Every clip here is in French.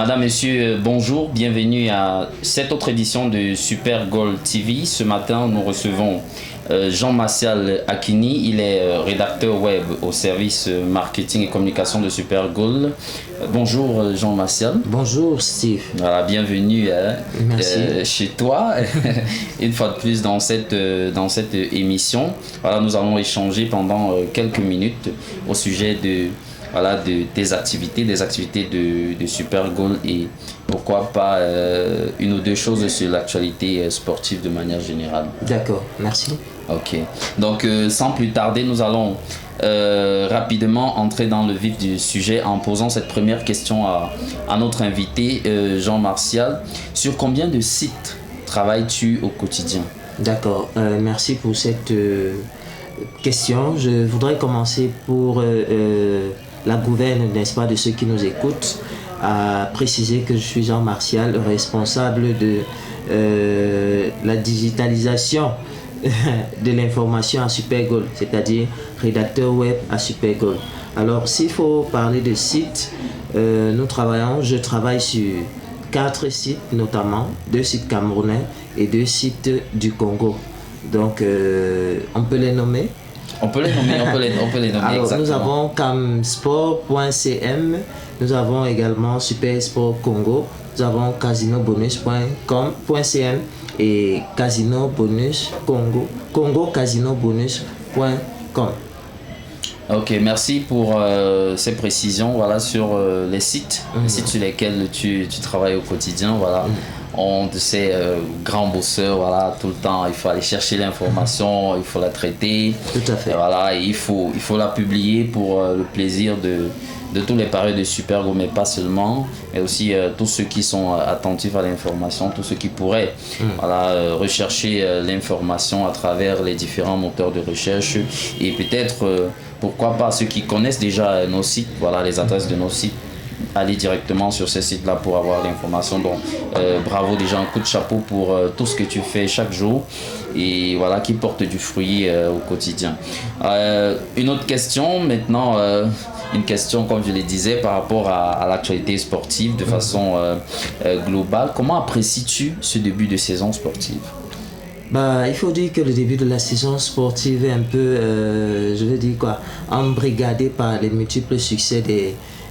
Madame, Monsieur, bonjour, bienvenue à cette autre édition de Super Goal TV. Ce matin, nous recevons Jean-Martial Akini, il est rédacteur web au service marketing et communication de Super Goal. Bonjour Jean-Martial. Bonjour Steve. Voilà, bienvenue chez toi, une fois de plus dans cette émission. Voilà, nous allons échanger pendant quelques minutes au sujet de tes activités, des activités de Super Goal et pourquoi pas une ou deux choses sur l'actualité sportive de manière générale. D'accord, merci. Ok, donc sans plus tarder, nous allons rapidement entrer dans le vif du sujet en posant cette première question à notre invité Jean-Martial. Sur combien de sites travailles-tu au quotidien? D'accord, merci pour cette question. Je voudrais commencer pour la gouverne, n'est-ce pas, de ceux qui nous écoutent, à préciser que je suis Jean-Martial, responsable de la digitalisation de l'information à Super Goal, c'est-à-dire rédacteur web à Super Goal. Alors, s'il faut parler de sites, je travaille sur 4 sites, notamment 2 sites camerounais et 2 sites du Congo. Donc, on peut les nommer. On peut les nommer, Alors, exactement. nous avons camsport.cm, nous avons également Super Sport Congo, nous avons casinobonus.com.cm et casinobonus congocasinobonus.com. Ok, merci pour ces précisions sur les sites, les sites sur lesquels tu travailles au quotidien. On te sait, grand bosseur, tout le temps, il faut aller chercher l'information, il faut la traiter. Tout à fait. Et il faut la publier pour le plaisir de tous les parieurs de Super Goal, mais pas seulement, mais aussi tous ceux qui sont attentifs à l'information, tous ceux qui pourraient rechercher l'information à travers les différents moteurs de recherche et peut-être, pourquoi pas, ceux qui connaissent déjà nos sites, les adresses de nos sites, aller directement sur ces sites-là pour avoir l'information. Donc, bravo, déjà un coup de chapeau pour tout ce que tu fais chaque jour et qui porte du fruit au quotidien. Une autre question maintenant, une question comme je le disais par rapport à l'actualité sportive de façon globale. Comment apprécies-tu ce début de saison sportive? Il faut dire que le début de la saison sportive est un peu, embrigadé par les multiples succès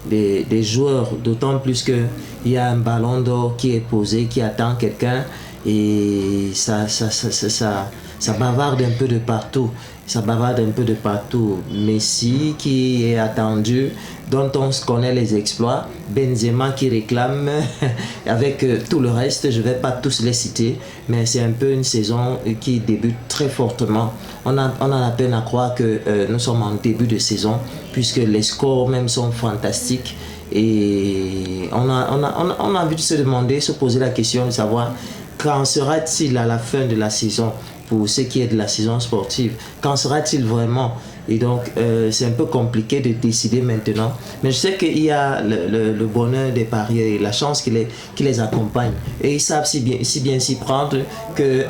des joueurs, d'autant plus qu'il y a un ballon d'or qui est posé, qui attend quelqu'un et ça bavarde un peu de partout. Messi qui est attendu, dont on connaît les exploits, Benzema qui réclame, avec tout le reste, je ne vais pas tous les citer, mais c'est un peu une saison qui débute très fortement. On a la peine à croire que nous sommes en début de saison, puisque les scores même sont fantastiques. Et on a envie de se poser la question de savoir quand sera-t-il à la fin de la saison pour ce qui est de la saison sportive. Quand sera-t-il vraiment? Et donc, c'est un peu compliqué de décider maintenant. Mais je sais qu'il y a le bonheur des parieurs et la chance qui les accompagne. Et ils savent si bien s'y prendre que...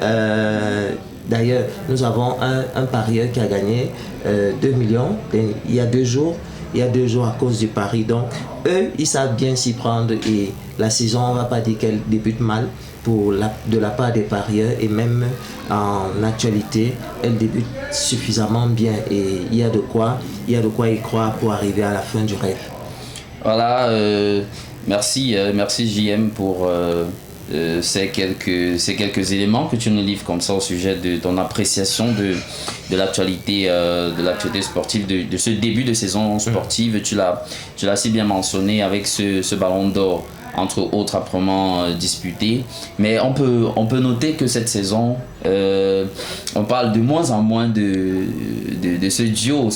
D'ailleurs, nous avons un parieur qui a gagné 2 millions il y a 2 jours. Il y a 2 jours à cause du pari. Donc, eux, ils savent bien s'y prendre. Et la saison, on ne va pas dire qu'elle débute mal de la part des parieurs. Et même en actualité, elle débute suffisamment bien. Et il y a de quoi y croire pour arriver à la fin du rêve. Merci JM pour ces quelques éléments que tu nous livres comme ça au sujet de ton appréciation de l'actualité sportive, de ce début de saison sportive. Tu l'as si bien mentionné avec ce ballon d'or entre autres âprement disputé, mais on peut noter que cette saison on parle de moins en moins de ce duo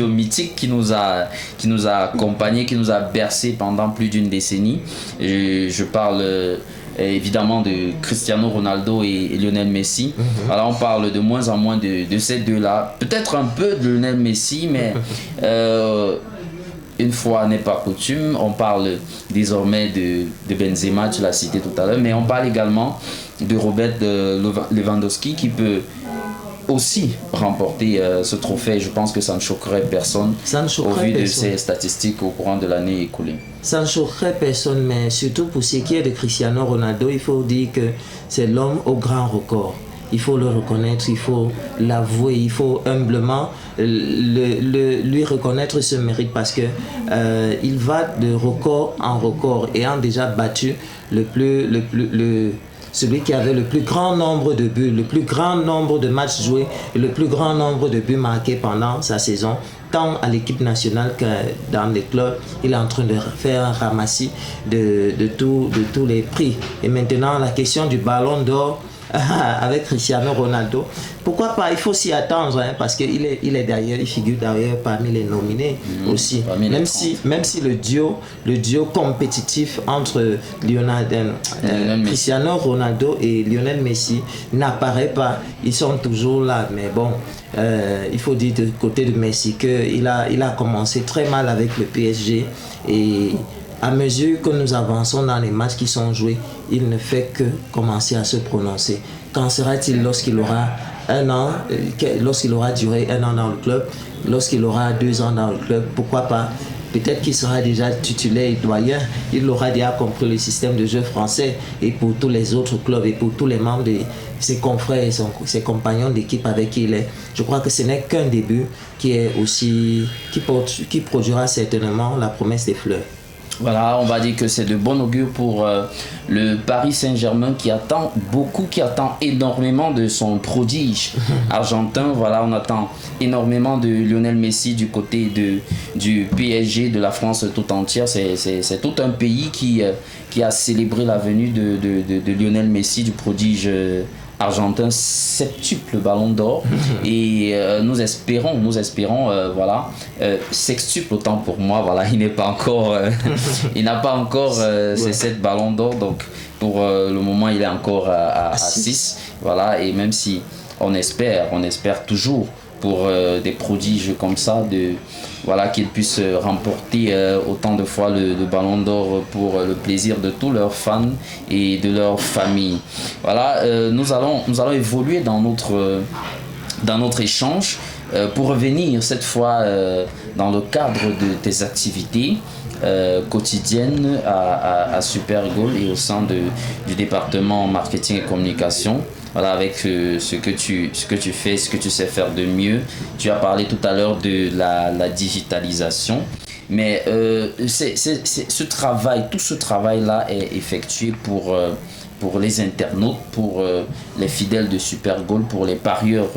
mythique qui nous a accompagnés, qui nous a bercé pendant plus d'une décennie. Je parle évidemment de Cristiano Ronaldo et Lionel Messi. On parle de moins en moins de ces deux-là, peut-être un peu de Lionel Messi, mais une fois n'est pas coutume, on parle désormais de Benzema, tu l'as cité tout à l'heure, mais on parle également de Robert Lewandowski qui peut aussi remporter ce trophée. Je pense que ça ne choquerait personne au vu de ces statistiques au courant de l'année écoulée. Ça ne choquerait personne, mais surtout pour ce qui est de Cristiano Ronaldo, il faut dire que c'est l'homme au grand record. Il faut le reconnaître, il faut l'avouer, il faut humblement lui reconnaître ce mérite parce que il va de record en record ayant déjà battu celui qui avait le plus grand nombre de buts, le plus grand nombre de matchs joués et le plus grand nombre de buts marqués pendant sa saison, tant à l'équipe nationale que dans les clubs. Il est en train de faire un ramassis de tous les prix. Et maintenant, la question du ballon d'or avec Cristiano Ronaldo, pourquoi pas, il faut s'y attendre hein, parce qu'il est derrière, il figure d'ailleurs parmi les nominés aussi, même si le duo compétitif entre Cristiano Ronaldo et Lionel Messi n'apparaît pas, ils sont toujours là, mais bon, il faut dire du côté de Messi qu'il a commencé très mal avec le PSG et à mesure que nous avançons dans les matchs qui sont joués, il ne fait que commencer à se prononcer. Qu'en sera-t-il lorsqu'il aura un an, lorsqu'il aura duré un an dans le club, lorsqu'il aura 2 ans dans le club, pourquoi pas? Peut-être qu'il sera déjà titulaire et doyen, il aura déjà compris le système de jeu français et pour tous les autres clubs et pour tous les membres de ses confrères et ses compagnons d'équipe avec qui il est. Je crois que ce n'est qu'un début qui produira certainement la promesse des fleurs. Voilà, on va dire que c'est de bon augure pour le Paris Saint-Germain qui attend énormément de son prodige argentin. Voilà, on attend énormément de Lionel Messi du côté du PSG, de la France tout entière. C'est tout un pays qui a célébré la venue de Lionel Messi, du prodige argentin, septuple ballon d'or et nous espérons sextuple autant pour moi, voilà, il n'a pas encore ces 7 ballons d'or, donc pour le moment il est encore à 6, voilà, et même si on espère toujours pour des prodiges comme ça, qu'ils puissent remporter autant de fois le ballon d'or pour le plaisir de tous leurs fans et de leur famille. Voilà, nous allons évoluer dans notre échange pour revenir cette fois dans le cadre de tes activités quotidiennes à Super Goal et au sein du département marketing et communication. Voilà, avec ce que tu fais, ce que tu sais faire de mieux. Tu as parlé tout à l'heure de la digitalisation, mais tout ce travail-là est effectué pour les internautes, pour les fidèles de Super Goal, pour les parieurs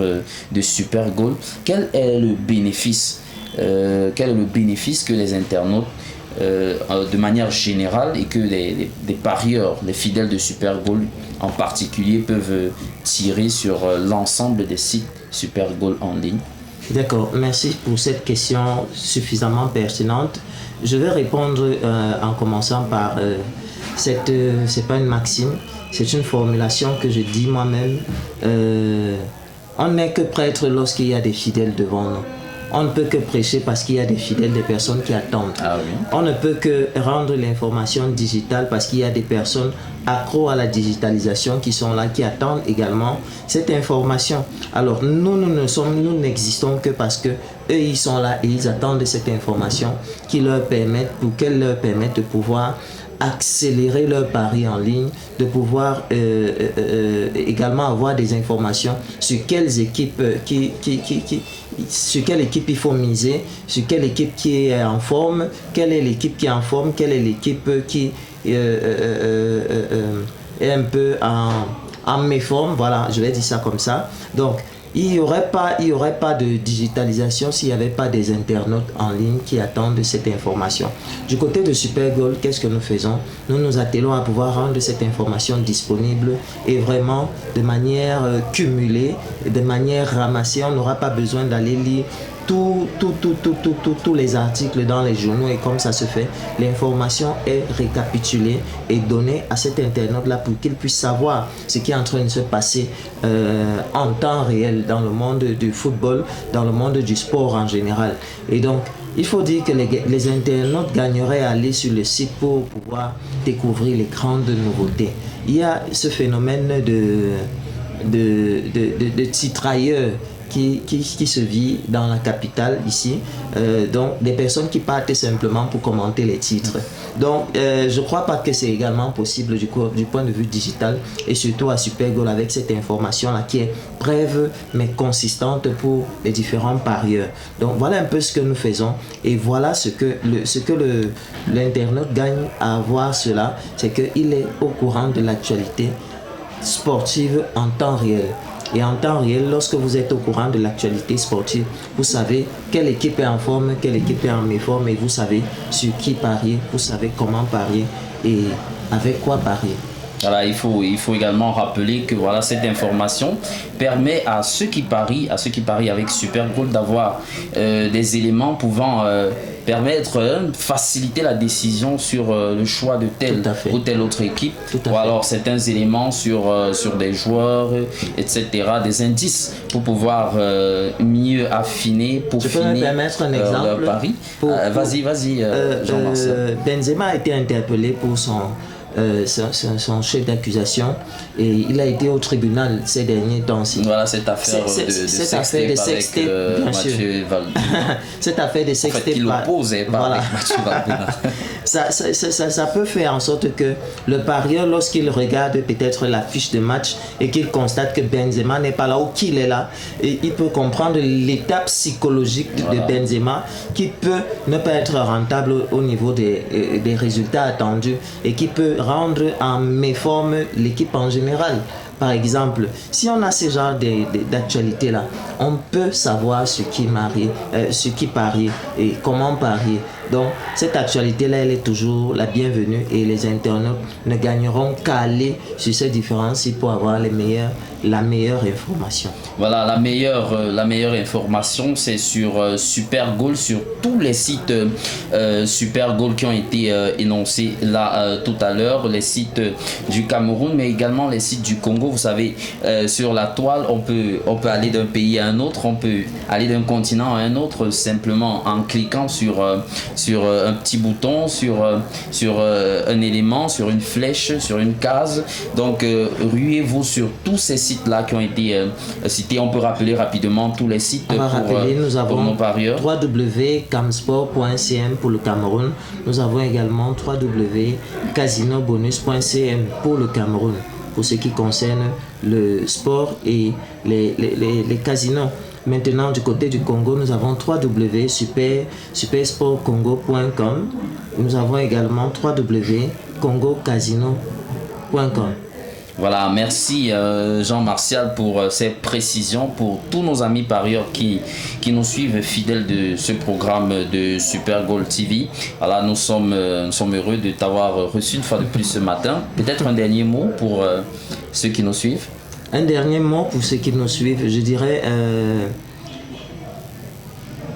de Super Goal. Quel est le bénéfice que les internautes de manière générale et que des parieurs, les fidèles de Super Goal en particulier peuvent tirer sur l'ensemble des sites Super Goal en ligne? D'accord, merci pour cette question suffisamment pertinente. Je vais répondre en commençant par c'est pas une maxime, c'est une formulation que je dis moi-même. On n'est que prêtre lorsqu'il y a des fidèles devant nous. On ne peut que prêcher parce qu'il y a des fidèles, des personnes qui attendent. Ah oui. On ne peut que rendre l'information digitale parce qu'il y a des personnes accros à la digitalisation qui sont là, qui attendent également cette information. Alors nous n'existons que parce que eux ils sont là et ils attendent cette information qu'elle leur permette de pouvoir accélérer leur pari en ligne, de pouvoir également avoir des informations sur quelles équipes sur quelle équipe il faut miser, sur quelle équipe qui est en forme, quelle est l'équipe qui est en forme, quelle est l'équipe qui est un peu en méforme, voilà, je vais dire ça comme ça. Donc il n'y aurait pas de digitalisation s'il n'y avait pas des internautes en ligne qui attendent cette information. Du côté de Super Goal, qu'est-ce que nous faisons? Nous nous attelons à pouvoir rendre cette information disponible et vraiment de manière cumulée, de manière ramassée. On n'aura pas besoin d'aller lire tous les articles dans les journaux et comme ça se fait, l'information est récapitulée et donnée à cet internaute-là pour qu'il puisse savoir ce qui est en train de se passer en temps réel dans le monde du football, dans le monde du sport en général. Et donc, il faut dire que les internautes gagneraient à aller sur le site pour pouvoir découvrir les grandes nouveautés. Il y a ce phénomène de titrailleurs qui se vit dans la capitale ici, donc des personnes qui partent simplement pour commenter les titres. Donc je ne crois pas que c'est également possible du point de vue digital, et surtout à Super Goal avec cette information-là qui est brève mais consistante pour les différents parieurs. Donc voilà un peu ce que nous faisons, et voilà ce que l'internaute gagne à avoir cela, c'est qu'il est au courant de l'actualité sportive en temps réel. Et en temps réel, lorsque vous êtes au courant de l'actualité sportive, vous savez quelle équipe est en forme, quelle équipe est en méforme, et vous savez sur qui parier, vous savez comment parier et avec quoi parier. Voilà, il faut également rappeler que voilà, cette information permet à ceux qui parient avec Super Goal d'avoir des éléments pouvant faciliter la décision sur le choix de telle ou telle autre équipe, ou alors certains éléments sur des joueurs, etc., des indices pour pouvoir mieux affiner, Je peux me permettre un exemple leur pari. Vas-y, Jean-Marcel. Benzema a été interpellé pour son chef d'accusation, et il a été au tribunal ces derniers temps-ci. Voilà cette affaire de sextape avec Mathieu Valbuena. Cette affaire de sextape. En fait, il l'opposait pas avec Mathieu Valbuena. Ça peut faire en sorte que le parieur, lorsqu'il regarde peut-être la fiche de match et qu'il constate que Benzema n'est pas là ou qu'il est là, et il peut comprendre l'état psychologique de Benzema, qui peut ne pas être rentable au niveau des résultats attendus, et qui peut rendre en méforme l'équipe en général. Par exemple, si on a ce genre d'actualité là, on peut savoir ce qui parie et comment parier. Donc cette actualité là, elle est toujours la bienvenue, et les internautes ne gagneront qu'à aller sur ces différents sites pour avoir la meilleure information. Voilà, la meilleure information, c'est sur Super Goal, sur tous les sites Super Goal qui ont été énoncés là tout à l'heure, les sites du Cameroun, mais également les sites du Congo. Vous savez, sur la toile, on peut aller d'un pays à un autre, on peut aller d'un continent à un autre simplement en cliquant sur un petit bouton, sur un élément, sur une flèche, sur une case. Donc ruez-vous sur tous ces sites-là qui ont été cités. On peut rappeler rapidement tous les sites nous avons nos parieurs. www.camsport.cm pour le Cameroun. Nous avons également www.casinobonus.cm pour le Cameroun, pour ce qui concerne le sport et les casinos. Maintenant, du côté du Congo, nous avons www.supersportcongo.com. Nous avons également www.congocasino.com. Voilà, merci Jean-Martial pour ces précisions, pour tous nos amis parieurs qui nous suivent fidèles de ce programme de Super Goal TV. Voilà, nous sommes heureux de t'avoir reçu une fois de plus ce matin. Peut-être un dernier mot pour ceux qui nous suivent. Un dernier mot pour ceux qui nous suivent, je dirais,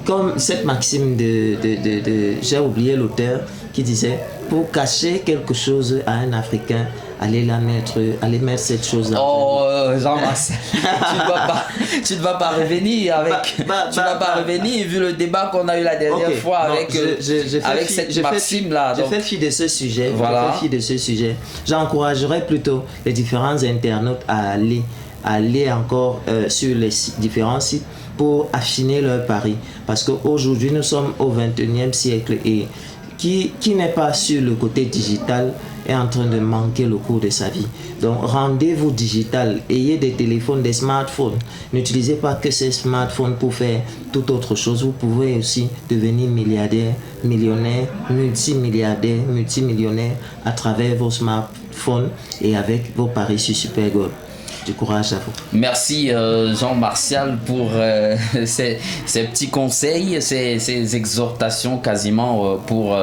comme cette maxime j'ai oublié l'auteur, qui disait, pour cacher quelque chose à un Africain, allez mettre cette chose-là. Oh, Jean-Marcel, tu ne vas pas revenir revenir vu le débat qu'on a eu la dernière fois avec cette maxime-là. Je fais fi de ce sujet. Voilà. J'encouragerais plutôt les différents internautes à aller encore sur les différents sites pour affiner leur pari. Parce qu'aujourd'hui, nous sommes au 21e siècle, et qui n'est pas sur le côté digital est en train de manquer le cours de sa vie. Donc rendez-vous digital, ayez des téléphones, des smartphones. N'utilisez pas que ces smartphones pour faire toute autre chose. Vous pouvez aussi devenir milliardaire, millionnaire, multimillionnaire à travers vos smartphones et avec vos paris sur Super Goal. Du courage à vous. Merci Jean-Martial pour ces petits conseils, ces exhortations quasiment pour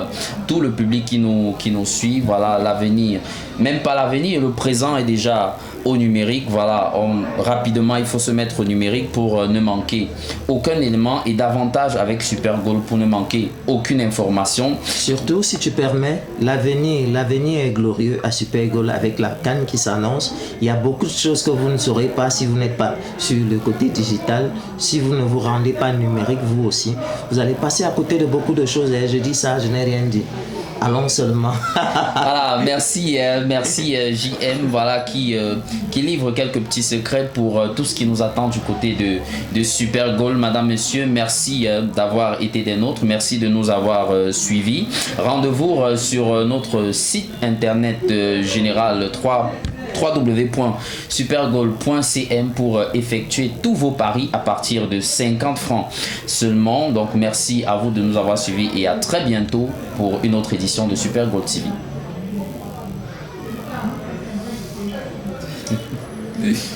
tout le public qui nous suit. Voilà, l'avenir, même pas l'avenir, le présent est déjà au numérique. Voilà, rapidement il faut se mettre au numérique pour ne manquer aucun élément, et davantage avec Super Goal pour ne manquer aucune information. Surtout si tu permets, l'avenir est glorieux à Super Goal avec la CAN qui s'annonce. Il y a beaucoup de choses que vous ne saurez pas si vous n'êtes pas sur le côté digital, si vous ne vous rendez pas numérique vous aussi. Vous allez passer à côté de beaucoup de choses, et je dis ça, je n'ai rien dit. Allons seulement. Voilà, merci JM, voilà, qui livre quelques petits secrets pour tout ce qui nous attend du côté de Super Goal. Madame, monsieur, merci d'avoir été des nôtres, merci de nous avoir suivis. Rendez-vous sur notre site internet général www.supergoal.cm pour effectuer tous vos paris à partir de 50 francs seulement. Donc merci à vous de nous avoir suivis et à très bientôt pour une autre édition de Super Goal TV.